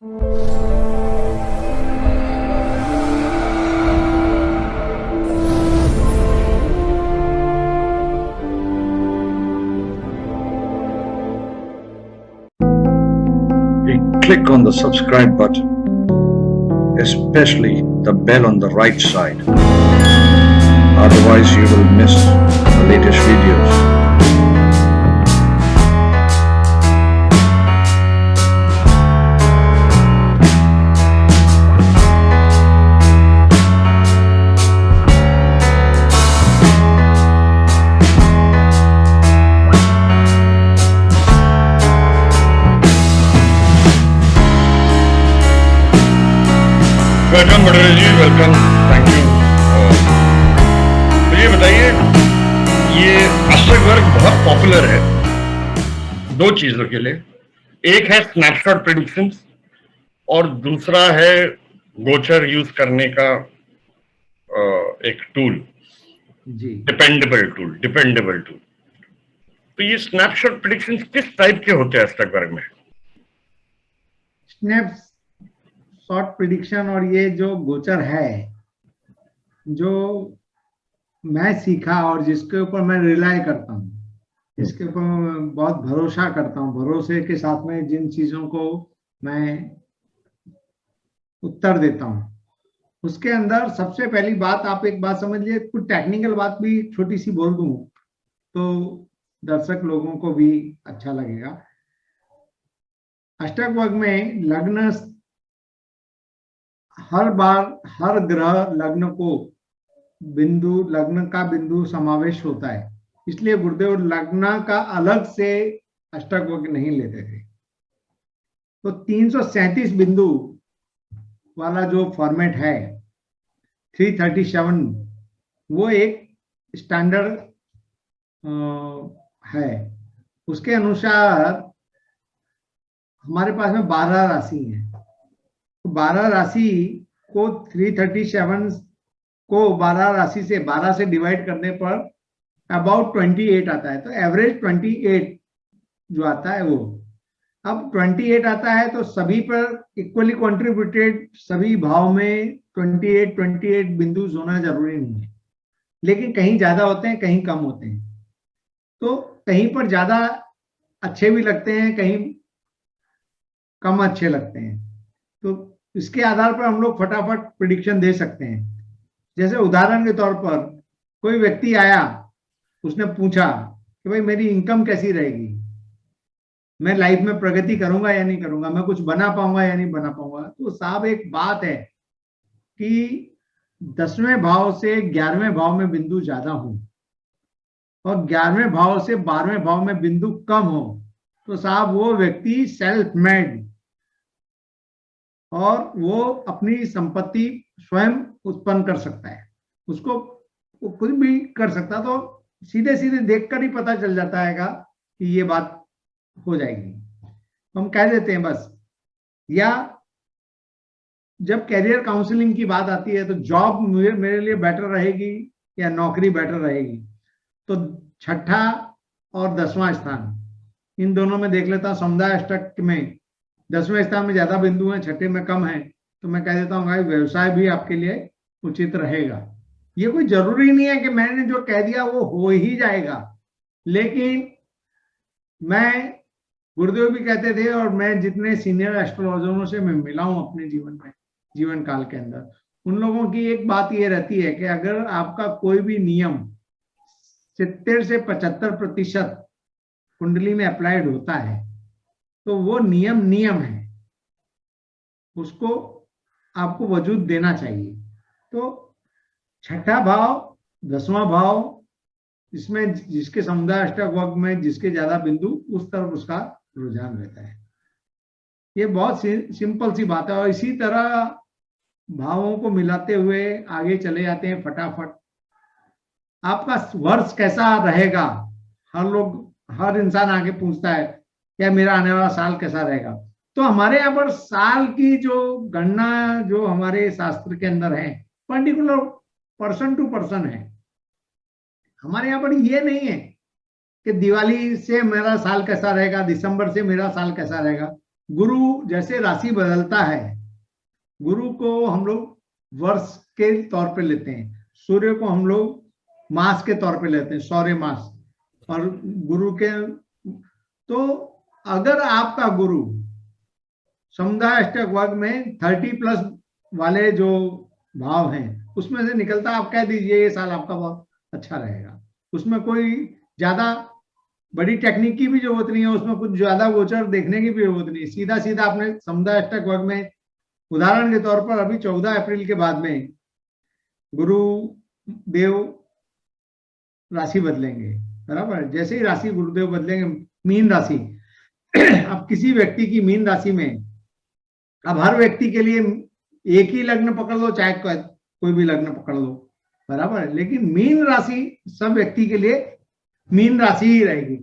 Click on the subscribe button, especially the bell on the right side. Otherwise, you will miss the latest videos. Welcome बड़े जी, welcome, thank you. तो ये बताइए, ये अष्टक वर्ग बहुत popular है दो चीजों के लिए। एक है स्नैपशॉट प्रेडिक्शंस और दूसरा है गोचर यूज करने का एक टूल, जी, डिपेंडेबल टूल। तो ये स्नैपशॉट प्रेडिक्शंस किस टाइप के होते हैं अष्टक वर्ग में? स्नैप शॉर्ट प्रिडिक्शन और ये जो गोचर है, जो मैं सीखा और जिसके ऊपर मैं रिलाय करता हूँ, जिसके ऊपर मैं बहुत भरोसा करता हूँ, भरोसे के साथ में जिन चीजों को मैं उत्तर देता हूँ, उसके अंदर सबसे पहली बात, आप एक बात समझ लीजिए, कुछ टेक्निकल बात भी छोटी सी बोल दूं तो दर्शक लोगों को भी अच्छा लगेगा। अष्टक वर्ग में लग्न, हर बार हर ग्रह लग्न को बिंदु, लग्न का बिंदु समावेश होता है, इसलिए गुरुदेव लग्न का अलग से अष्टक वर्ग नहीं लेते थे। तो 337 बिंदु वाला जो फॉर्मेट है 337, वो एक स्टैंडर्ड है। उसके अनुसार हमारे पास में 12 राशि हैं। 12 राशि को 337 को 12 राशि से 12 से डिवाइड करने पर अबाउट 28 आता है। तो एवरेज 28 जो आता है वो, अब 28 आता है तो सभी पर इक्वली कंट्रीब्यूटेड, सभी भाव में 28 बिंदु होना जरूरी नहीं है, लेकिन कहीं ज्यादा होते हैं, कहीं कम होते हैं। तो कहीं पर ज्यादा अच्छे भी लगते हैं, कहीं कम अच्छे लगते हैं। तो इसके आधार पर हम लोग फटाफट प्रिडिक्शन दे सकते हैं। जैसे उदाहरण के तौर पर कोई व्यक्ति आया, उसने पूछा कि भाई मेरी इनकम कैसी रहेगी, मैं लाइफ में प्रगति करूंगा या नहीं करूंगा, मैं कुछ बना पाऊंगा या नहीं बना पाऊंगा। तो साहब एक बात है कि 10वें भाव से 11वें भाव में बिंदु ज्यादा हो और 11वें भाव से 12वें भाव में बिंदु कम हो, तो साहब वो व्यक्ति सेल्फ मेड और वो अपनी संपत्ति स्वयं उत्पन्न कर सकता है, उसको वो खुद भी कर सकता। तो सीधे सीधे देखकर ही पता चल जाता है कि ये बात हो जाएगी, हम कह देते हैं बस। या जब कैरियर काउंसलिंग की बात आती है तो जॉब मेरे लिए बेटर रहेगी या नौकरी बेटर रहेगी, तो 6ठा और 10वां स्थान, इन दोनों में देख लेता हूं। समुदाय अष्टक में 10वें स्थान में ज्यादा बिंदु हैं, 6ठे में कम है, तो मैं कह देता हूँ भाई व्यवसाय भी आपके लिए उचित रहेगा। ये कोई जरूरी नहीं है कि मैंने जो कह दिया वो हो ही जाएगा, लेकिन मैं, गुरुदेव भी कहते थे और मैं जितने सीनियर एस्ट्रोलॉजरों से मैं मिला हूं अपने जीवन काल के अंदर, उन लोगों की एक बात ये रहती है कि अगर आपका कोई भी नियम 70 से 75% कुंडली में अप्लाइड होता है तो वो नियम है, उसको आपको वजूद देना चाहिए। तो 6ठा भाव, 10वां भाव, इसमें जिसके समुदाय अष्टक वर्ग में जिसके ज्यादा बिंदु, उस तरफ उसका रुझान रहता है। ये बहुत सिंपल सी बात है। और इसी तरह भावों को मिलाते हुए आगे चले जाते हैं फटाफट। आपका वर्ष कैसा रहेगा, हर इंसान आगे पूछता है क्या मेरा आने वाला साल कैसा रहेगा। तो हमारे यहाँ पर साल की जो गणना जो हमारे शास्त्र के अंदर है, पर्टिकुलर पर्सन टू पर्सन है। हमारे यहाँ पर ये नहीं है कि दिवाली से मेरा साल कैसा रहेगा, दिसंबर से मेरा साल कैसा रहेगा। गुरु जैसे राशि बदलता है, गुरु को हम लोग वर्ष के तौर पे लेते हैं, सूर्य को हम लोग मास के तौर पे लेते हैं, सौर्य मास, और गुरु के, तो अगर आपका गुरु समुदाय अष्टक वर्ग में 30+ वाले जो भाव हैं उसमें से निकलता, आप कह दीजिए ये साल आपका बहुत अच्छा रहेगा, उसमें कोई ज्यादा बड़ी टेक्निक की भी जरूरत नहीं है, उसमें कुछ ज्यादा गोचर देखने की भी जरूरत नहीं, सीधा सीधा अपने समुदाय अष्टक वर्ग में उदाहरण के तौर पर अभी 14 अप्रैल के बाद में गुरु देव राशि बदलेंगे, बराबर। जैसे ही राशि गुरुदेव बदलेंगे, मीन राशि, अब किसी व्यक्ति की मीन राशि में, अब हर व्यक्ति के लिए एक ही लग्न पकड़ लो, चाहे कोई भी लग्न पकड़ लो, बराबर, लेकिन मीन राशि सब व्यक्ति के लिए मीन राशि ही रहेगी।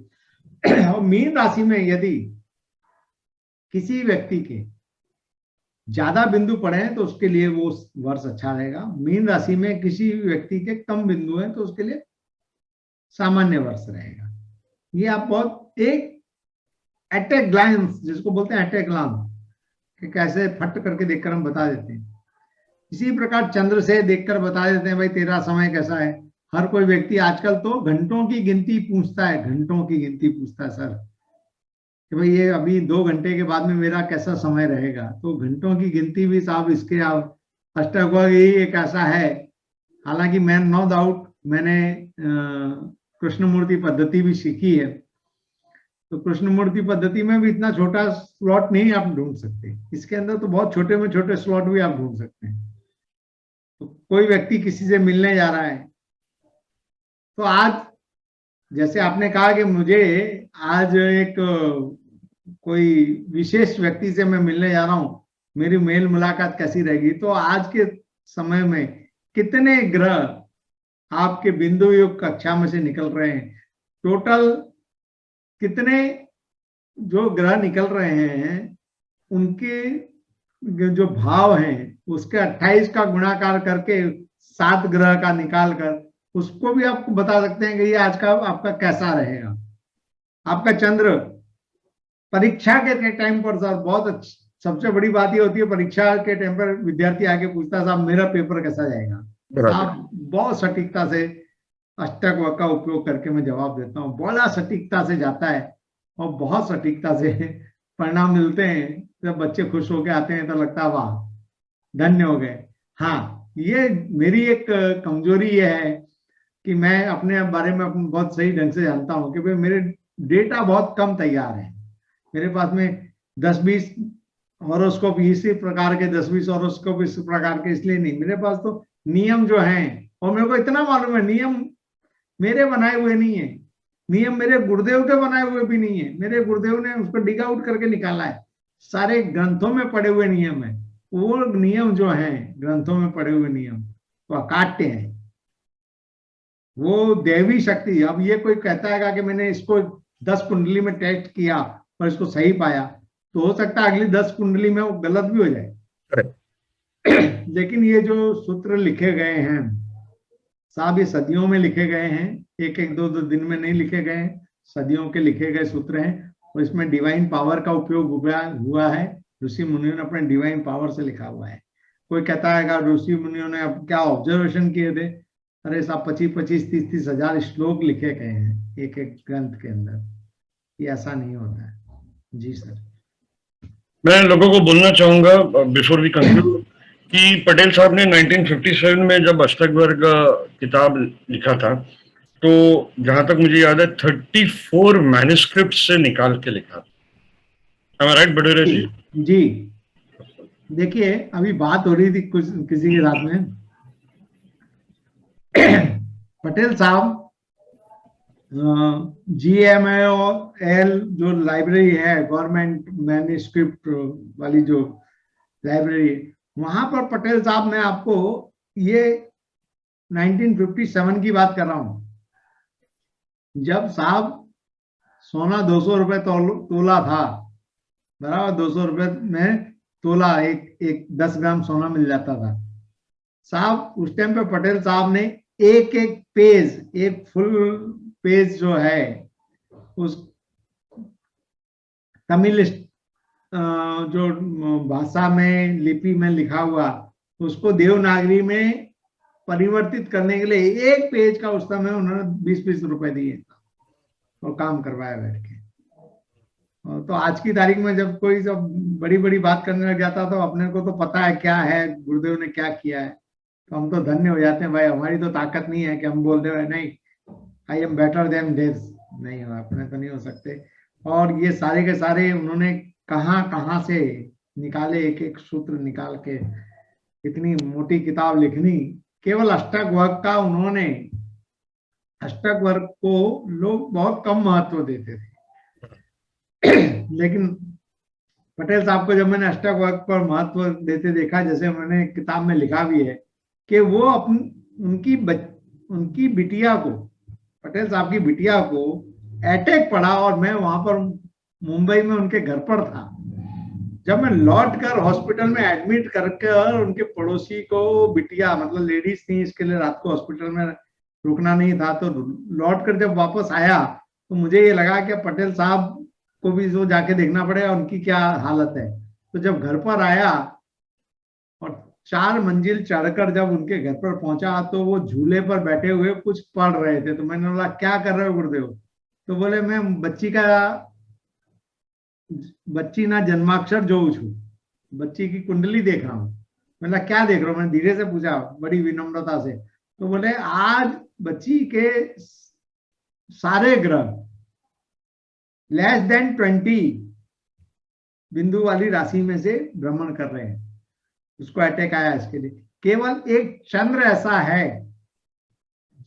और मीन राशि में यदि किसी व्यक्ति के ज्यादा बिंदु पड़े हैं तो उसके लिए वो वर्ष अच्छा रहेगा, मीन राशि में किसी व्यक्ति के कम बिंदु हैं तो उसके लिए सामान्य वर्ष रहेगा। ये आप बहुत एक एट ए ग्लांस, जिसको बोलते हैं एट ए ग्लांस, कि कैसे फट करके देखकर हम बता देते हैं। इसी प्रकार चंद्र से देखकर बता देते हैं भाई तेरा समय कैसा है। हर कोई व्यक्ति आजकल तो घंटों की गिनती पूछता है, घंटों की गिनती पूछता है सर, कि भाई ये अभी 2 घंटे के बाद में मेरा कैसा समय रहेगा। तो घंटों की गिनती भी साहब इसके अष्टक वर्ग ही एक ऐसा है। हालांकि मैं नो डाउट मैंने कृष्णमूर्ति पद्धति भी सीखी है, तो कृष्णमूर्ति पद्धति में भी इतना छोटा स्लॉट नहीं आप ढूंढ सकते, इसके अंदर तो बहुत छोटे में छोटे स्लॉट भी आप ढूंढ सकते हैं। तो कोई व्यक्ति किसी से मिलने जा रहा है, तो आज जैसे आपने कहा कि मुझे आज एक कोई विशेष व्यक्ति से मैं मिलने जा रहा हूं, मेरी मेल मुलाकात कैसी रहेगी, तो आज के समय में कितने ग्रह आपके बिंदु युग कक्षा में से निकल रहे हैं, टोटल कितने जो ग्रह निकल रहे हैं उनके जो भाव हैं उसके 28 का गुणाकार करके 7 ग्रह का निकाल कर उसको भी आपको बता सकते हैं कि ये आज का आपका कैसा रहेगा। आपका चंद्र परीक्षा के टाइम पर सर बहुत अच्छी, सबसे बड़ी बात ये होती है परीक्षा के टाइम पर विद्यार्थी आके पूछता है साहब मेरा पेपर कैसा जाएगा। आप बहुत सटीकता से अष्टक वर्ग का उपयोग करके मैं जवाब देता हूँ, बड़ा सटीकता से जाता है और बहुत सटीकता से परिणाम मिलते हैं। जब बच्चे खुश होकर आते हैं तो लगता है वाह धन्य हो गए। हाँ, ये मेरी एक कमजोरी ये है कि मैं अपने बारे में बहुत सही ढंग से जानता हूँ कि भाई मेरे डेटा बहुत कम तैयार है। मेरे पास में 10-20 हॉरोस्कोप इसी प्रकार के, 10-20 हॉरोस्कोप इस प्रकार के इसलिए नहीं, मेरे पास तो नियम जो हैं, और मेरे को इतना मालूम है नियम मेरे बनाए हुए नहीं है, नियम मेरे गुरुदेव के बनाए हुए भी नहीं है, मेरे गुरुदेव ने उसको डिग आउट करके निकाला है, सारे ग्रंथों में पड़े हुए नियम है। वो नियम जो हैं ग्रंथों में पड़े हुए नियम तो अकाट्य हैं, वो दैवी शक्ति। अब ये कोई कहता है कि मैंने इसको 10 कुंडली में टेस्ट किया और इसको सही पाया, तो हो सकता है अगली 10 कुंडली में वो गलत भी हो जाए। लेकिन ये जो सूत्र लिखे गए हैं साहब, ये सदियों में लिखे गए हैं, एक एक 2-2 दिन में नहीं लिखे गए हैं, सदियों के लिखे गए सूत्र हैं। और इसमें डिवाइन पावर का उपयोग हुआ है, ऋषि मुनियों ने अपने डिवाइन पावर से लिखा हुआ है। कोई कहता है कि ऋषि मुनियों ने अब क्या ऑब्जर्वेशन किए थे, अरे साहब 25-30 हजार श्लोक लिखे गए हैं एक एक ग्रंथ के अंदर, ये ऐसा नहीं होता है। जी सर, मैं लोगों को बोलना चाहूंगा बिफोर वी कंक्लूड कि पटेल साहब ने 1957 में जब अष्टक वर्ग किताब लिखा था, तो जहां तक मुझे याद है 34 मैन्युस्क्रिप्ट से निकाल के लिखा था। राइट बडेरे जी? जी देखिए, अभी बात हो रही थी कुछ किसी की रात में, पटेल साहब GMAL जो लाइब्रेरी है, गवर्नमेंट मैन्युस्क्रिप्ट वाली जो लाइब्रेरी, वहां पर पटेल साहब, मैं आपको ये 1957 की बात कर रहा हूं, जब साहब सोना 200 रुपए तोला था, बराबर 200 रुपए में तोला, एक 10 ग्राम सोना मिल जाता था साहब। उस टाइम पे पटेल साहब ने एक एक पेज, एक फुल पेज जो है उस तमिल जो भाषा में लिपि में लिखा हुआ उसको देवनागरी में परिवर्तित करने के लिए एक पेज का उस समय उन्होंने 20-20 रुपए दिए और काम करवाया बैठ के। तो आज की तारीख में जब कोई सब बड़ी बड़ी बात करने लग जाता तो अपने को तो पता है क्या है, गुरुदेव ने क्या किया है, तो हम तो धन्य हो जाते हैं भाई। हमारी तो ताकत नहीं है कि हम बोल दे नहीं I am better than this, नहीं हो, अपने तो नहीं हो सकते। और ये सारे के सारे उन्होंने कहाँ से निकाले, एक एक सूत्र निकाल के इतनी मोटी किताब लिखनी। केवल अष्टक वर्ग का उन्होंने, अष्टक वर्ग को लोग बहुत कम महत्व देते थे लेकिन पटेल साहब को जब मैंने अष्टक वर्ग पर महत्व देते देखा, जैसे मैंने किताब में लिखा भी है कि वो उनकी बिटिया को, पटेल साहब की बिटिया को अटैक पड़ा और मैं वहां पर मुंबई में उनके घर पर था। जब मैं लौट कर हॉस्पिटल में एडमिट करके उनके पड़ोसी को बिटिया, मतलब लेडीज थी, इसके लिए रात को हॉस्पिटल में रुकना नहीं था, तो लौट कर जब वापस आया तो मुझे ये लगा कि पटेल साहब को भी जो जाके देखना पड़ेगा उनकी क्या हालत है। तो जब घर पर आया और 4 मंजिल चढ़कर जब उनके घर पर पहुंचा तो वो झूले पर बैठे हुए कुछ पढ़ रहे थे। तो मैंने बोला क्या कर रहे हो गुरुदेव? तो बोले मैं बच्ची ना जन्माक्षर जो छू, बच्ची की कुंडली देख रहा हूँ। मैंने क्या देख रहा हूँ? मैंने धीरे से पूछा बड़ी विनम्रता से। तो बोले आज बच्ची के सारे ग्रह लेस देन 20 बिंदु वाली राशि में से भ्रमण कर रहे हैं, उसको अटैक आया। इसके लिए केवल एक चंद्र ऐसा है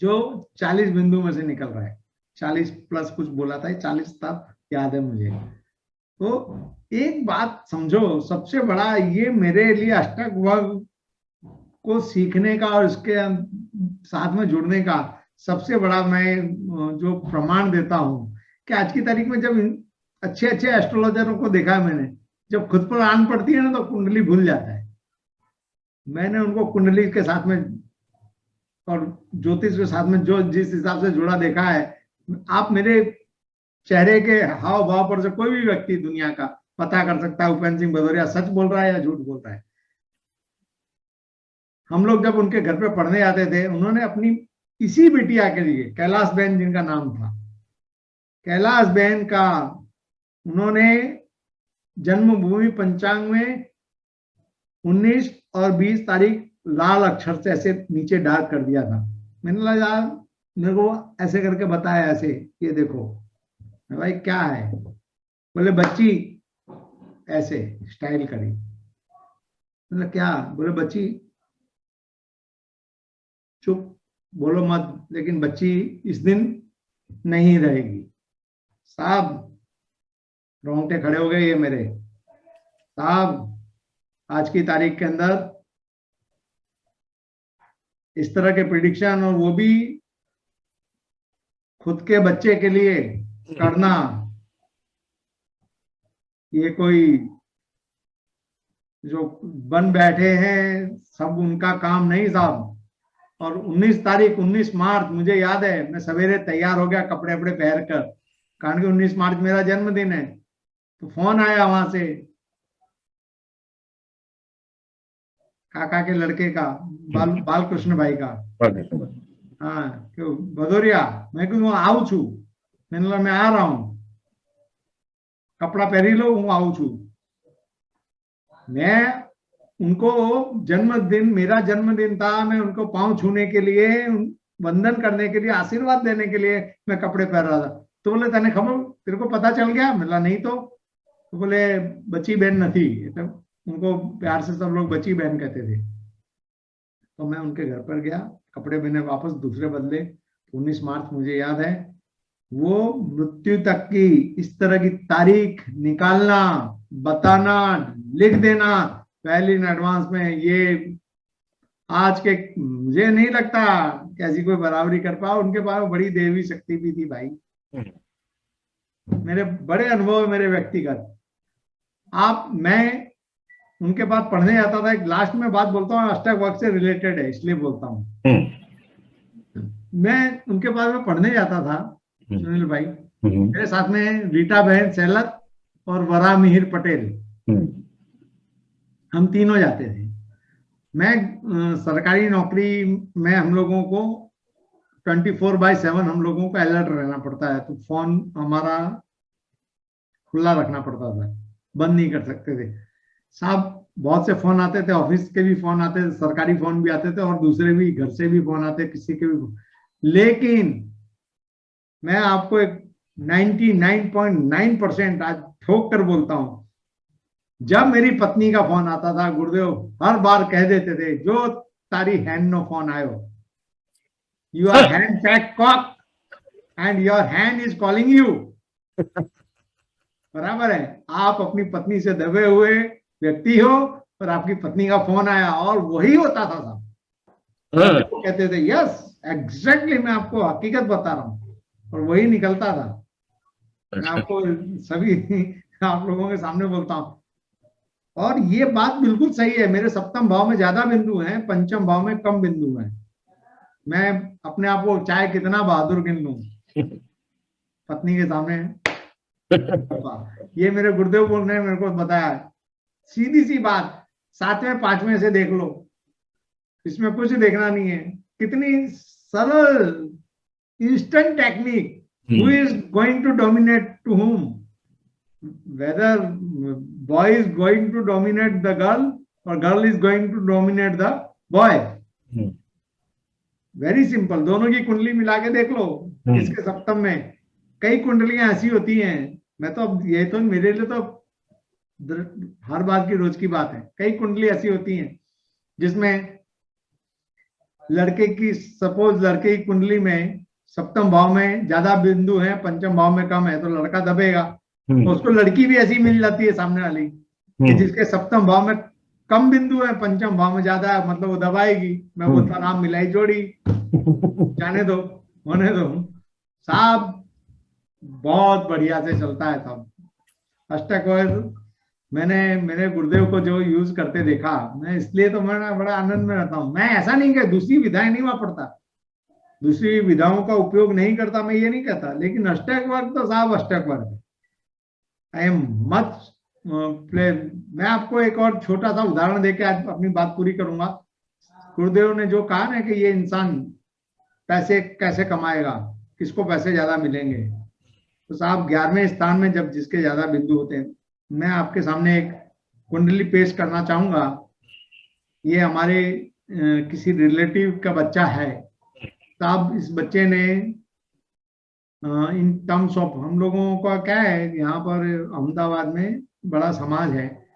जो 40 बिंदु में से निकल रहा है, 40 प्लस कुछ बोला था, 40 तक याद है मुझे। तो एक बात समझो, सबसे बड़ा ये मेरे लिए अष्टक वर्ग को सीखने का और इसके साथ में जुड़ने का सबसे बड़ा मैं जो प्रमाण देता हूं कि आज की तारीख में जब अच्छे एस्ट्रोलॉजरों को देखा है मैंने, जब खुद पर आन पड़ती है ना तो कुंडली भूल जाता है। मैंने उनको कुंडली के साथ में और ज्योतिष के साथ में जो जिस हिसाब से जुड़ा देखा है, आप मेरे चेहरे के हाव भाव पर से कोई भी व्यक्ति दुनिया का पता कर सकता है उपेंद्र सिंह भदौरिया सच बोल रहा है या झूठ बोल रहा है। हम लोग जब उनके घर पे पढ़ने आते थे, उन्होंने अपनी इसी बिटिया के लिए, कैलाश बहन जिनका नाम था, कैलाश बहन का उन्होंने जन्मभूमि पंचांग में 19 और 20 तारीख लाल अक्षर से ऐसे नीचे डार्क कर दिया था। मैंने लगा मेरे को ऐसे करके बताया, ऐसे ये देखो भाई क्या है। बोले बच्ची ऐसे स्टाइल करी। मतलब क्या? बोले बच्ची चुप बोलो मत, लेकिन बच्ची इस दिन नहीं रहेगी। साहब रोंगटे खड़े हो गए ये मेरे। साहब आज की तारीख के अंदर इस तरह के प्रिडिक्शन, और वो भी खुद के बच्चे के लिए करना, ये कोई जो बन बैठे हैं सब उनका काम नहीं साहब। और 19 मार्च मुझे याद है, मैं सवेरे तैयार हो गया कपड़े वपड़े पहन कर, कारण कि 19 मार्च मेरा जन्मदिन है। तो फोन आया वहां से काका के लड़के का, बालकृष्ण भाई का। हाँ क्यों भदौरिया? मैं क्यों आऊ छू? मैंने बोला मैं आ रहा हूं, कपड़ा पहरी लो, हूँ आऊ छू। मैं उनको जन्मदिन, मेरा जन्मदिन था, मैं उनको पांव छूने के लिए, वंदन करने के लिए, आशीर्वाद देने के लिए मैं कपड़े पहन रहा था। तो बोले तने खबर, तेरे को पता चल गया? मिला नहीं तो बोले बच्ची बहन नहीं, तो उनको प्यार से सब लोग बच्ची बहन कहते थे। तो मैं उनके घर पर गया, कपड़े मैंने वापस दूसरे बदले। 19 मार्च मुझे याद है, वो मृत्यु तक की इस तरह की तारीख निकालना, बताना, लिख देना पहले इन एडवांस में, ये आज के मुझे नहीं लगता कि ऐसी कोई बराबरी कर पाओ। उनके पास बड़ी देवी शक्ति भी थी भाई। मेरे बड़े अनुभव है मेरे व्यक्तिगत। मैं उनके पास पढ़ने जाता था। एक लास्ट में बात बोलता हूँ, अष्टक वर्ग से रिलेटेड है इसलिए बोलता हूँ। मैं उनके पास में पढ़ने जाता था सुनील भाई, मेरे साथ में रीटा बहन सेलत और वरा मिहिर पटेल, हम तीनों जाते थे। मैं सरकारी नौकरी में हम लोगों को 24/7 हम लोगों को अलर्ट रहना पड़ता है, तो फोन हमारा खुला रखना पड़ता था, बंद नहीं कर सकते थे साहब। बहुत से फोन आते थे, ऑफिस के भी फोन आते थे, सरकारी फोन भी आते थे और दूसरे भी घर से भी फोन आते, किसी के भी। लेकिन मैं आपको एक 99.9% आज ठोक कर बोलता हूं, जब मेरी पत्नी का फोन आता था, गुरुदेव हर बार कह देते थे, जो तारी हैंड नो फोन आयो, your hand pack cock and your hand is calling you. बराबर है, आप अपनी पत्नी से दबे हुए व्यक्ति हो और आपकी पत्नी का फोन आया और वही होता था साहब। तो कहते थे यस एग्जैक्टली, मैं आपको हकीकत बता रहा हूं, और वही निकलता था। मैं आपको सभी आप लोगों के सामने बोलता हूं, और ये बात बिल्कुल सही है। मेरे सप्तम भाव में ज्यादा बिंदु हैं, पंचम भाव में कम बिंदु हैं। मैं अपने आप को चाहे कितना बहादुर गिन लूं, पत्नी के सामने ये मेरे गुरुदेव बोल रहे हैं, मेरे को बताया है। सीधी सी बात, 7वें 5वें से देख लो, इसमें कुछ देखना नहीं है। कितनी सरल instant technique. Who is going to dominate to whom? Whether boy is going to dominate the girl or girl is going to dominate the boy. Very simple. दोनों की कुंडली मिला के देख लो। इसके सप्तम में कई कुंडलियां ऐसी होती हैं, मैं तो अब ये तो मेरे लिए तो हर बात की रोज की बात है। कई कुंडली ऐसी होती हैं जिसमें लड़के की, सपोज लड़के की कुंडली में सप्तम भाव में ज्यादा बिंदु है, पंचम भाव में कम है, तो लड़का दबेगा। तो उसको लड़की भी ऐसी मिल जाती है सामने वाली कि जिसके सप्तम भाव में कम बिंदु है, पंचम भाव में ज्यादा है, मतलब वो दबाएगी। मैं बोलता नाम मिलाई जोड़ी, जाने दो, होने दो साहब। बहुत बढ़िया से चलता है साहब अष्टक। मैंने मेरे गुरुदेव को जो यूज करते देखा, मैं इसलिए तो मैं बड़ा आनंद में रहता हूँ। मैं ऐसा नहीं कि दूसरी विधाएं नहीं वापरता, दूसरी विधाओं का उपयोग नहीं करता, मैं ये नहीं कहता, लेकिन अष्टक वर्ग तो साहब अष्टक वर्ग। I am much play. मैं आपको एक और छोटा सा उदाहरण देके आज अपनी बात पूरी करूंगा। गुरुदेव ने जो कहा ना कि ये इंसान पैसे कैसे कमाएगा, किसको पैसे ज्यादा मिलेंगे, तो साहब 11वें स्थान में जब जिसके ज्यादा बिंदु होते हैं, मैं आपके सामने एक कुंडली पेश करना चाहूंगा। ये हमारे किसी रिलेटिव का बच्चा है साहब। इस बच्चे ने इन टर्म्स ऑफ, हम लोगों का क्या है यहाँ पर अहमदाबाद में बड़ा समाज है,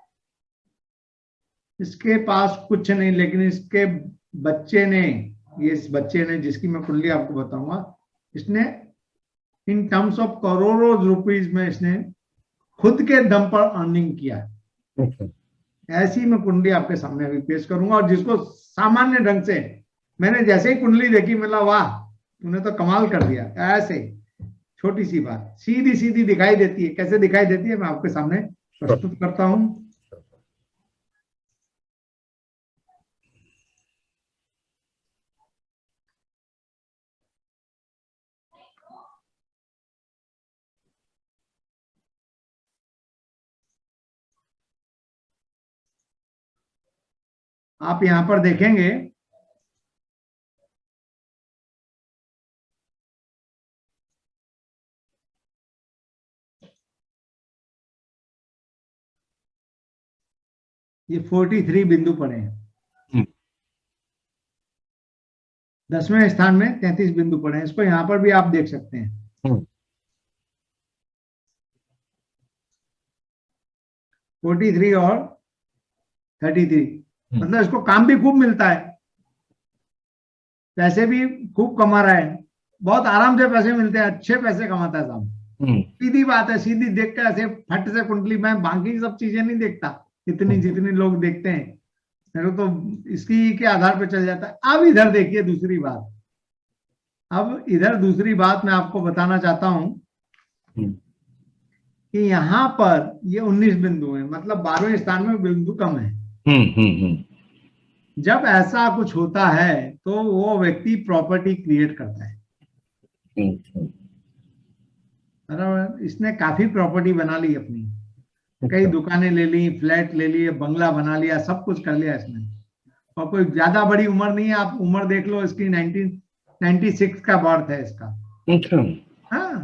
इसके पास कुछ नहीं, लेकिन इसके बच्चे ने, ये इस बच्चे ने जिसकी मैं कुंडली आपको बताऊंगा, इसने इन टर्म्स ऑफ करोड़ों रुपीज में इसने खुद के दम पर अर्निंग किया है। ऐसी मैं कुंडली आपके सामने अभी पेश करूंगा, और जिसको सामान्य ढंग से, मैंने जैसे ही कुंडली देखी मतलब वाह तूने तो कमाल कर दिया। ऐसे छोटी सी बात सीधी सीधी दिखाई देती है। कैसे दिखाई देती है मैं आपके सामने प्रस्तुत करता हूं। आप यहां पर देखेंगे ये 43 बिंदु पड़े हैं। 10वें स्थान में 33 बिंदु पड़े हैं। इसको यहां पर भी आप देख सकते हैं। 43 और 33, मतलब इसको काम भी खूब मिलता है, पैसे भी खूब कमा रहा है, बहुत आराम से पैसे मिलते हैं, अच्छे पैसे कमाता है साहब। सीधी बात है, सीधी देख कर ऐसे फट से कुंडली, मैं बाकी सब चीजें नहीं देखता इतनी जितनी लोग देखते हैं, मेरे तो इसकी के आधार पर चल जाता है। अब इधर देखिए दूसरी बात, अब इधर दूसरी बात मैं आपको बताना चाहता हूं कि यहाँ पर ये 19 बिंदु है, मतलब 12वें स्थान में बिंदु कम है। जब ऐसा कुछ होता है तो वो व्यक्ति प्रॉपर्टी क्रिएट करता है। इसने काफी प्रॉपर्टी बना ली अपनी, कई दुकानें ले ली, फ्लैट ले लिए, बंगला बना लिया, सब कुछ कर लिया इसने। और कोई ज्यादा बड़ी उम्र नहीं है, आप उम्र देख लो इसकी, 1996 का बर्थ है इसका। अच्छा। हाँ,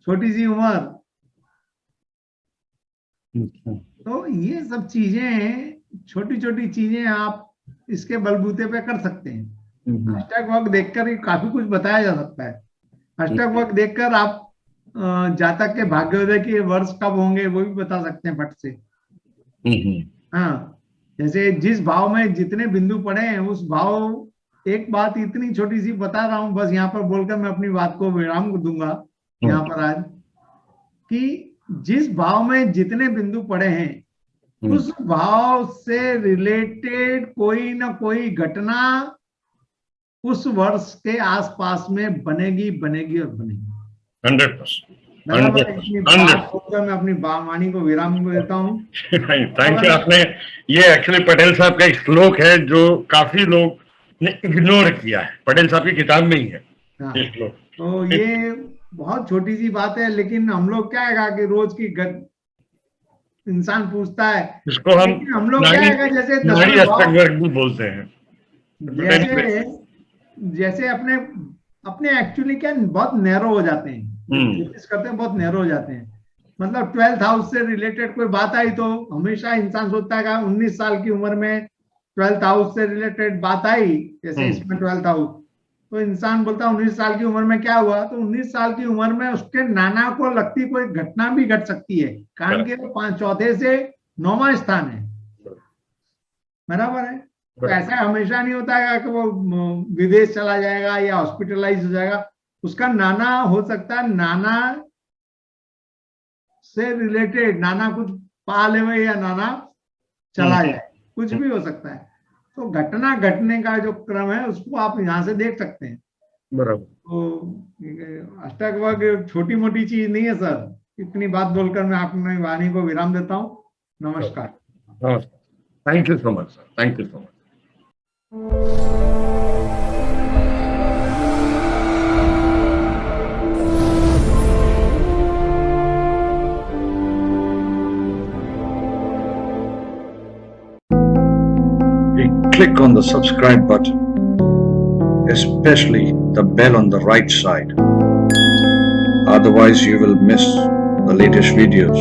छोटी सी उम्र। अच्छा। तो ये सब चीजें, छोटी छोटी चीजें आप इसके बलबूते पे कर सकते हैं। हैशटैग वर्क देखकर ही काफी कुछ बताया जा सकता है। हैशटैग वर्क देखकर आप जातक के भाग्योदय के वर्ष कब होंगे वो भी बता सकते हैं फट से। हाँ, जैसे जिस भाव में जितने बिंदु पड़े हैं उस भाव, एक बात इतनी छोटी सी बता रहा हूं बस यहाँ पर बोलकर मैं अपनी बात को विराम दूंगा यहाँ पर आज, कि जिस भाव में जितने बिंदु पड़े हैं उस भाव से रिलेटेड कोई ना कोई घटना उस वर्ष के आसपास में बनेगी बनेगी और बनेगी। 100%। मैं अपनी वाणी को विराम देता हूँ। Thank you. आपने ये एक्चुअली पटेल साहब का एक श्लोक है जो काफी लोग ने इग्नोर किया है, पटेल साहब की किताब में ही है ये श्लोक। तो ये बहुत छोटी सी बात है, लेकिन हम लोग क्या है कि रोज की इंसान पूछता है इसको हम लोग क्या है जैसे भी बोलते हैं, जैसे अपने एक्चुअली क्या बहुत नैरो हो जाते हैं, करते हैं, बहुत नैरो हो जाते हैं। मतलब 12th हाउस से रिलेटेड कोई बात आई तो हमेशा इंसान सोचता है कि 19 साल की उम्र में 12th हाउस से रिलेटेड बात आई, जैसे इसमें 12th हाउस, तो इंसान बोलता है 19 साल की उम्र में क्या हुआ। तो 19 साल की उम्र में उसके नाना को लगती कोई घटना भी घट सकती है, कारण के वो चौथे से 9वां स्थान है, बराबर है। तो ऐसा हमेशा नहीं होता है कि वो विदेश चला जाएगा या हॉस्पिटलाइज हो जाएगा, उसका नाना हो सकता है, नाना से रिलेटेड नाना कुछ पा ले या नाना चला जाए, कुछ भी हो सकता है। तो घटना घटने का जो क्रम है उसको आप यहाँ से देख सकते हैं, बराबर। तो हैशटैग वर्क छोटी मोटी चीज नहीं है सर। इतनी बात बोलकर मैं अपनी वाणी को विराम देता हूँ। नमस्कार। Thank you so much sir, thank you so much. Click on the subscribe button, especially the bell on the right side. Otherwise, you will miss the latest videos.